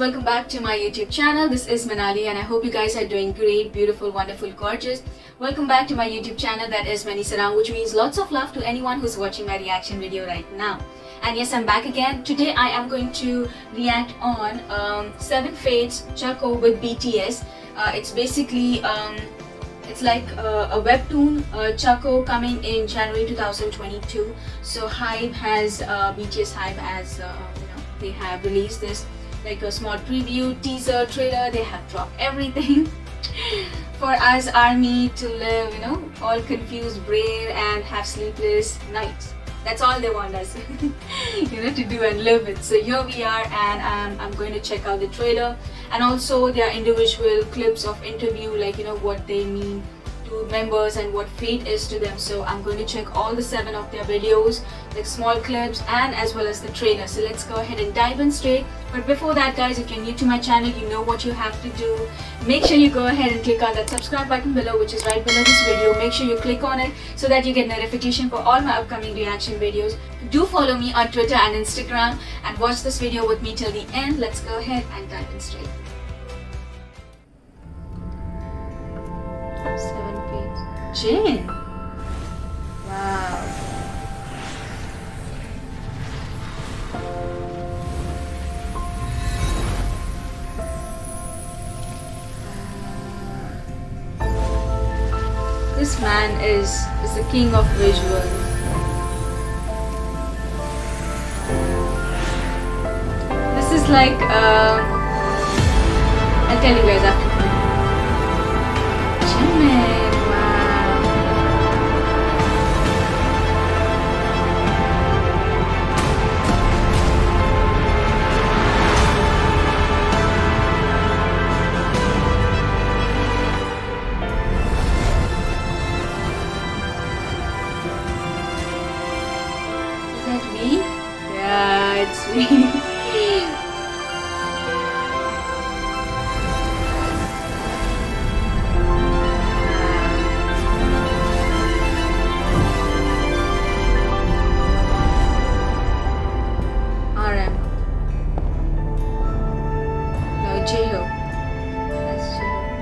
welcome back to my YouTube channel. This is Manali and I hope you guys are doing great, beautiful, wonderful, gorgeous. Welcome back to my YouTube channel that is Mani Sarang, which means lots of love to anyone who's watching my reaction video right now. And yes, I'm back again. Today I am going to react on 7 Fates Chaco with BTS. It's basically it's like a webtoon, Chaco, coming in January 2022. So Hybe has BTS Hybe has they have released this like a small preview, teaser, trailer. They have dropped everything for us ARMY to live, all confused brain and have sleepless nights. That's all they want us to do and live it. So here we are, and I'm going to check out the trailer, and also there are individual clips of interview, like what they mean to members and what Fate is to them. So I'm going to check all the 7 of their videos, like small clips and as well as the trailer. So let's go ahead and dive in straight. But before that, guys, if you're new to my channel, you know what you have to do. Make sure you go ahead and click on that subscribe button below, which is right below this video. Make sure you click on it so that you get notification for all my upcoming reaction videos. Do follow me on Twitter and Instagram and watch this video with me till the end. Let's go ahead and dive in straight. 7 Fates. Jin. Wow. This man is the king of visual. This is like I'll tell you guys after. Jimin, wow. Is that me? Yeah, it's me. J-Hope. That's J-Hope.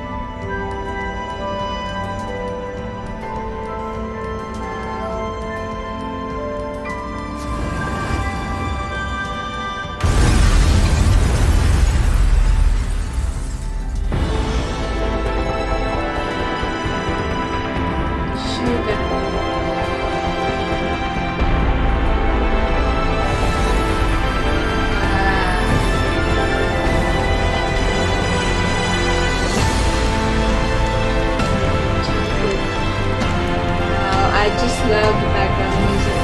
Sugar. I just love the background music.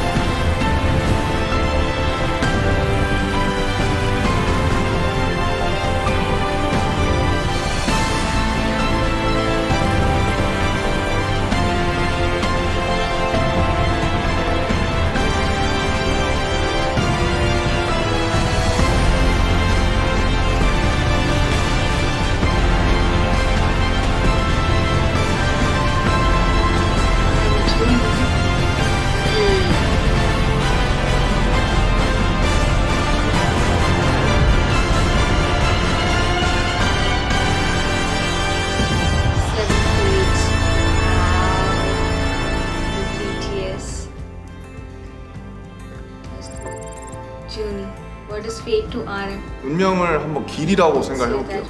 What is fate to RM? 운명을 한번 길이라고 생각해볼게요.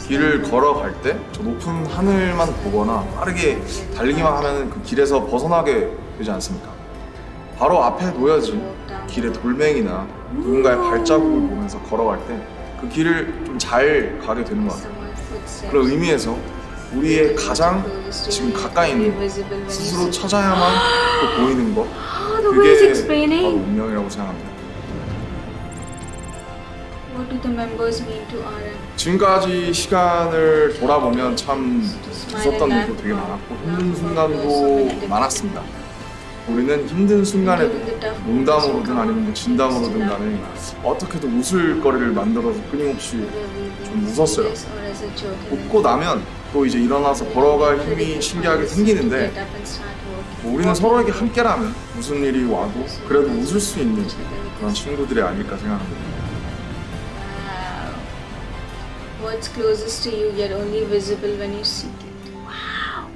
길을 걸어갈 때 저 높은 하늘만 보거나 빠르게 달리기만 하면 그 길에서 벗어나게 되지 않습니까? 바로 앞에 놓여진 길의 돌멩이나 누군가의 발자국을 보면서 걸어갈 때 그 길을 좀 잘 가게 되는 것 같아요. 그런 의미에서 우리의 가장 지금 가까이 있는 스스로 찾아야만 또 보이는 것, 그게 바로 운명이라고 생각합니다. What do the members mean to RM? 지금까지 시간을 돌아보면 참 무섭던 일도 되게 많았고 힘든 순간도 많았습니다. 우리는 힘든 순간에도 농담으로든 아니면 진담으로든 간에 어떻게든 웃을 거리를 만들어서 끊임없이 좀 웃었어요. 웃고 나면 또 이제 일어나서 걸어갈 힘이 신기하게 생기는데 우리는 서로에게 함께라면 무슨 일이 와도 그래도 웃을 수 있는 그런 친구들이 아닐까 생각합니다. What's closest to you yet only visible when you seek it? Wow.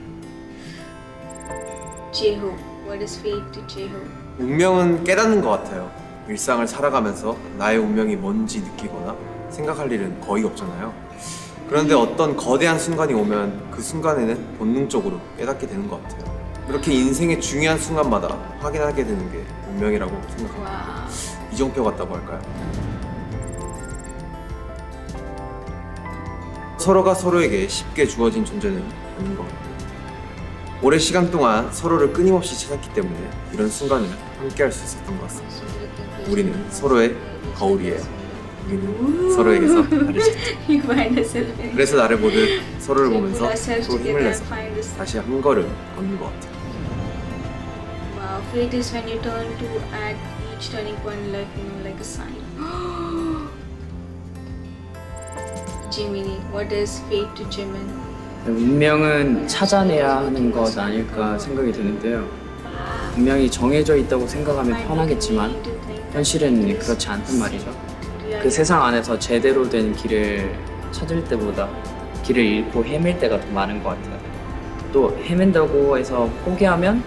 Jeho. What is fate to Jeho? 운명은 깨닫는 것 같아요. 일상을 살아가면서 나의 운명이 뭔지 느끼거나 생각할 일은 거의 없잖아요. 그런데 어떤 거대한 순간이 오면 그 순간에는 본능적으로 깨닫게 되는 것 같아요. 이렇게 인생의 중요한 순간마다 확인하게 되는 게 운명이라고 생각합니다. Wow. 이정표 같다고 할까요? 서로가 서로에게 쉽게 주어진 존재는 아닌 것 같아요. 오랜 시간 동안 서로를 끊임없이 찾았기 때문에 이런 순간을 함께 할 수 있었던 것 같습니다. 우리는 서로의 거울이에요. 우리는 서로에게서 나를 찾죠. You find yourself in. 그래서 나를 보듯 서로를 보면서 Pull ourselves 또 힘을 together, 내서 find this. 다시 한 걸음 걷는 것 같아요. Wow, fate is when you turn to at each turning point in life, like a sign. Jiminy, what is fate to Jimin? 운명은 찾아내야 하는 것 아닐까 생각이 드는데요. 운명이 정해져 있다고 생각하면 편하겠지만 현실은 그렇지 않단 말이죠. 그 세상 안에서 제대로 된 길을 찾을 때보다 길을 잃고 헤맬 때가 더 많은 것 같아요. 또 헤맨다고 해서 포기하면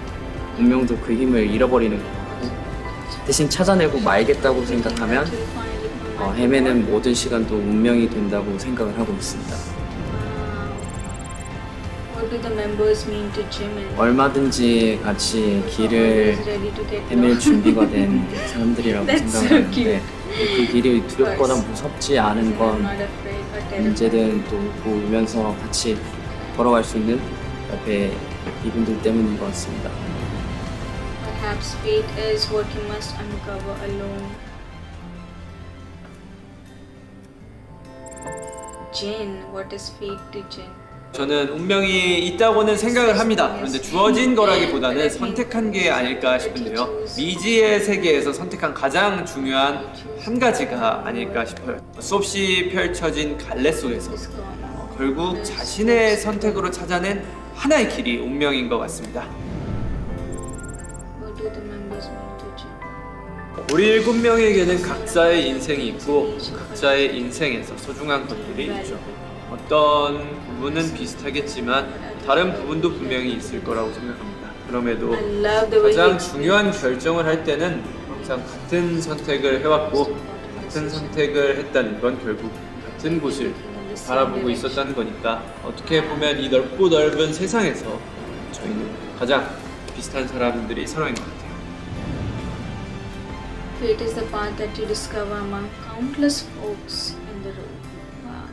운명도 그 힘을 잃어버리는 것 같고, 대신 찾아내고 말겠다고 생각하면 헤매는 모든 시간도 운명이 된다고 생각을 하고 있습니다. What do the members mean to Jimin? 얼마든지 같이 길을 Always ready to get 헤맬 lost. 준비가 된 사람들이라고 That's 생각을 so 하는데 그 길이 두렵거나 무섭지 않은 건 Not afraid or terrified. 언제든 또 웃고 울면서 같이 걸어갈 수 있는 옆에 이분들 때문인 것 같습니다. Perhaps fate is what you must uncover alone. Jin, what is fate to Jin? 저는 운명이 있다고는 생각을 합니다. 그런데 주어진 거라기보다는 선택한 게 아닐까 싶은데요. 미지의 세계에서 선택한 가장 중요한 한 가지가 아닐까 싶어요. 수없이 펼쳐진 갈래 속에서 결국 자신의 선택으로 찾아낸 하나의 길이 운명인 것 같습니다. What do the members mean to Jin? 우리 7명에게는 각자의 인생이 있고 각자의 인생에서 소중한 것들이 있죠. 어떤 부분은 비슷하겠지만 다른 부분도 분명히 있을 거라고 생각합니다. 그럼에도 I love the way 가장 you 중요한 결정을 할 때는 항상 같은 선택을 해왔고 같은 선택을 했다는 건 결국 같은 곳을 바라보고 있었다는 거니까 어떻게 보면 이 넓고 넓은 세상에서 저희는 가장 비슷한 사람들이 서로인 것 같아요. Fate is the path that you discover among countless folks in the road. Wow.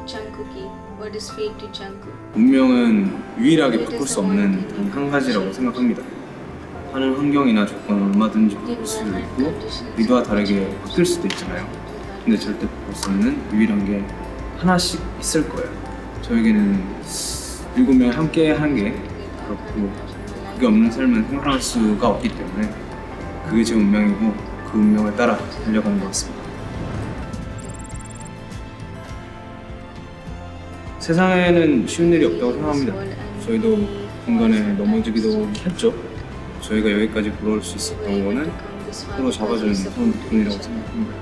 Jungkooki, what is fate to Jungkook? 운명은 유일하게 바꿀 수 없는 단 한 가지라고 생각합니다. 하는 환경이나 조건은 얼마든지 바꿀 수도 있고 우리와 다르게 바뀔 수도 있잖아요. 근데 절대 바꿀 수 없는 유일한 게 하나씩 있을 거예요. 저에게는 7명이 함께 하는 게 그렇고 그게 없는 삶은 생각할 수가 없기 때문에 그게 제 운명이고 그 운명을 따라 달려가는 것 같습니다. 세상에는 쉬운 일이 없다고 생각합니다. 저희도 중간에 넘어지기도 했죠. 저희가 여기까지 걸어올 수 있었던 거는 서로 잡아주는 그런 덕분이라고 생각합니다.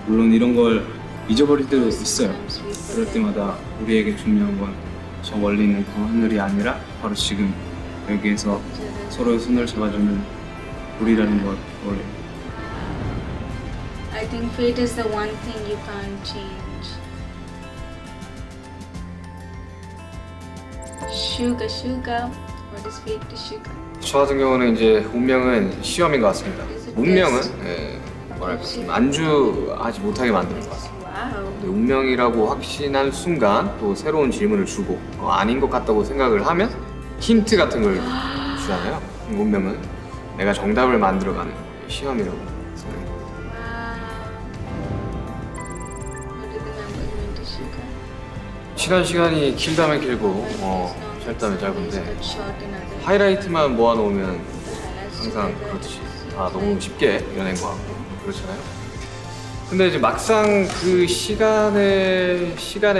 물론 이런 걸 잊어버릴 때도 있어요. 그럴 때마다 우리에게 중요한 건 저 멀리 있는 그 하늘이 아니라 바로 지금 여기에서 서로의 손을 잡아주는 우리라는 걸 원래 I think fate is the one thing you can't change. Suga, what is fate to Suga? 저 같은 경우는 이제 운명은 시험인 것 같습니다. 운명은 뭐랄까 좀 안주하지 못하게 만드는 것 같습니다. Wow. 근데 운명이라고 확신한 순간 또 새로운 질문을 주고 아닌 것 같다고 생각을 하면 힌트 같은 걸 주잖아요. 운명은 내가 정답을 만들어가는 시험이라고 생각합니다. Wow. What do the members mean to Suga? 치료한 시간이 길다면 길고 짧다면 짧은데 하이라이트만 모아놓으면 항상 그렇듯이 다 너무 쉽게 이뤄낸 것 같고 그렇잖아요. 근데 이제 막상 그 시간의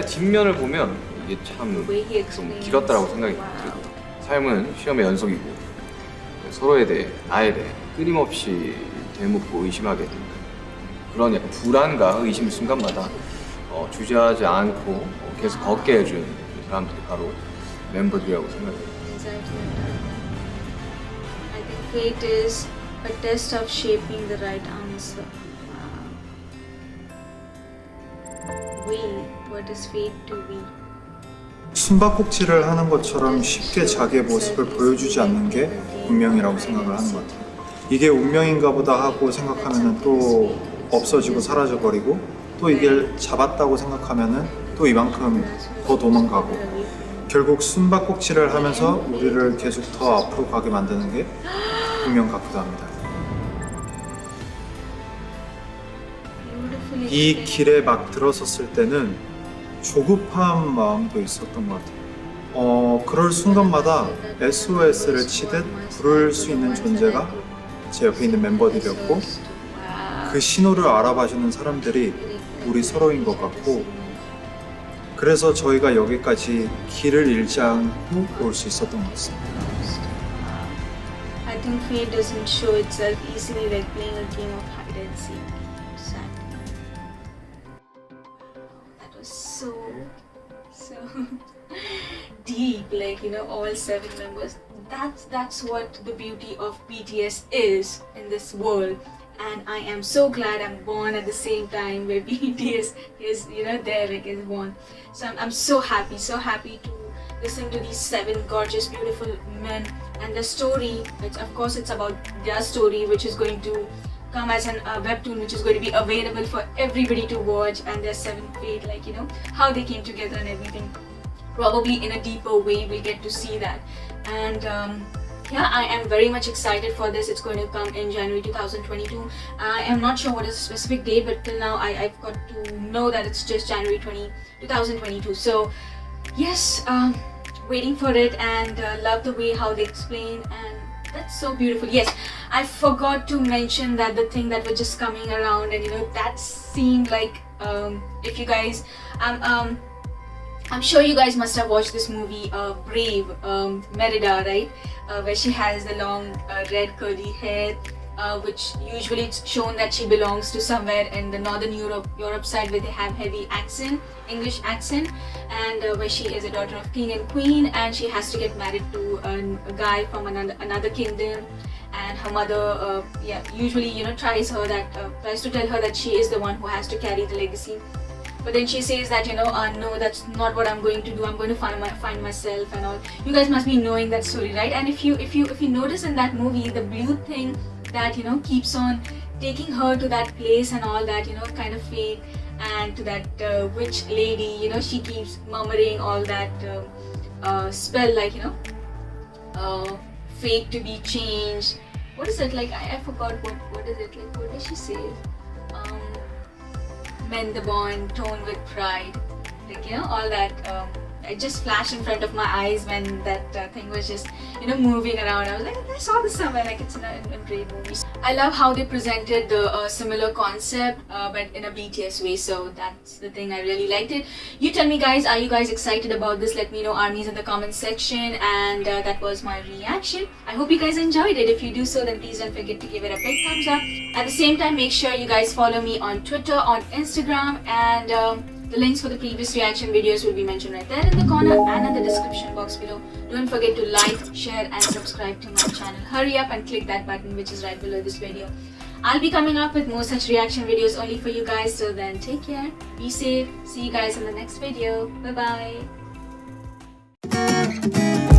뒷면을 보면 이게 참 좀 길었다라고 생각이 들거든요. 삶은 시험의 연속이고 서로에 대해 나에 대해 끊임없이 되묻고 의심하게 됩니다. 그런 약간 불안과 의심 순간마다 주저하지 않고 계속 걷게 해준 사람들이 바로 멤버들이라고 생각해요. I think fate is a test of shaping the right answer. We, what is fate to we? 숨바꼭질을 하는 것처럼 쉽게 자기의 모습을 보여주지 않는 게 운명이라고 생각을 하는 것 같아요. 이게 운명인가 보다 하고 생각하면 또 없어지고 사라져버리고, 또 이게 잡았다고 생각하면 또 이만큼 더 도망가고, 결국 숨바꼭질을 하면서 우리를 계속 더 앞으로 가게 만드는 게 운명 같기도 합니다. 이 길에 막 들어섰을 때는 조급한 마음도 있었던 것 같아요. 그럴 순간마다 SOS를 치듯 부를 수 있는 존재가 제 옆에 있는 멤버들이었고, 그 신호를 알아봐주는 사람들이 우리 서로인 것 같고, 그래서 저희가 여기까지 길을 잃지 않고 올 수 있었던 것 같습니다. I think fate doesn't show itself easily like playing a game of hide and seek. Exactly. That was so deep. Like, you know, all 7 members. That's what the beauty of BTS is in this world. And I am so glad I'm born at the same time where BTS is, you know, there, like, is born. So I'm so happy to listen to these 7 gorgeous, beautiful men and the story. Of course, it's about their story, which is going to come as a webtoon, which is going to be available for everybody to watch, and their 7 fate, like, you know, how they came together and everything. Probably in a deeper way, we'll get to see that. And yeah, I am very much excited for this. It's going to come in January 2022. I am not sure what is the specific date, but till now I've got to know that it's just January 2022. So yes, waiting for it, and love the way how they explain, and that's so beautiful. Yes, I forgot to mention that the thing that was just coming around, and you know, that seemed like if you guys I'm sure you guys must have watched this movie Brave, Merida, right? Where she has the long red curly hair, which usually it's shown that she belongs to somewhere in the northern Europe side where they have heavy accent, English accent, and where she is a daughter of king and queen, and she has to get married to a guy from another kingdom, and her mother usually, you know, tries to tell her that she is the one who has to carry the legacy. But then she says that, you know, no, that's not what I'm going to do. I'm going to find myself and all. You guys must be knowing that story, right? And if you notice in that movie, the blue thing that, you know, keeps on taking her to that place and all that, you know, kind of fate, and to that witch lady, you know, she keeps murmuring all that spell, like, you know, fate to be changed. What is it like? I forgot what is it like? What does she say? Mend the bond, tone with pride, like, you know, all that. It just flashed in front of my eyes when that thing was just, you know, moving around. I was like, I saw this somewhere, like it's in Brave movies. I love how they presented the similar concept, but in a BTS way. So that's the thing, I really liked it. You tell me, guys, are you guys excited about this? Let me know, armies, in the comment section. And that was my reaction. I hope you guys enjoyed it. If you do so, then please don't forget to give it a big thumbs up. At the same time, make sure you guys follow me on Twitter, on Instagram, and the links for the previous reaction videos will be mentioned right there in the corner and in the description box below. Don't forget to like, share and subscribe to my channel. Hurry up and click that button which is right below this video. I'll be coming up with more such reaction videos only for you guys. Till then, take care, be safe, see you guys in the next video. Bye bye.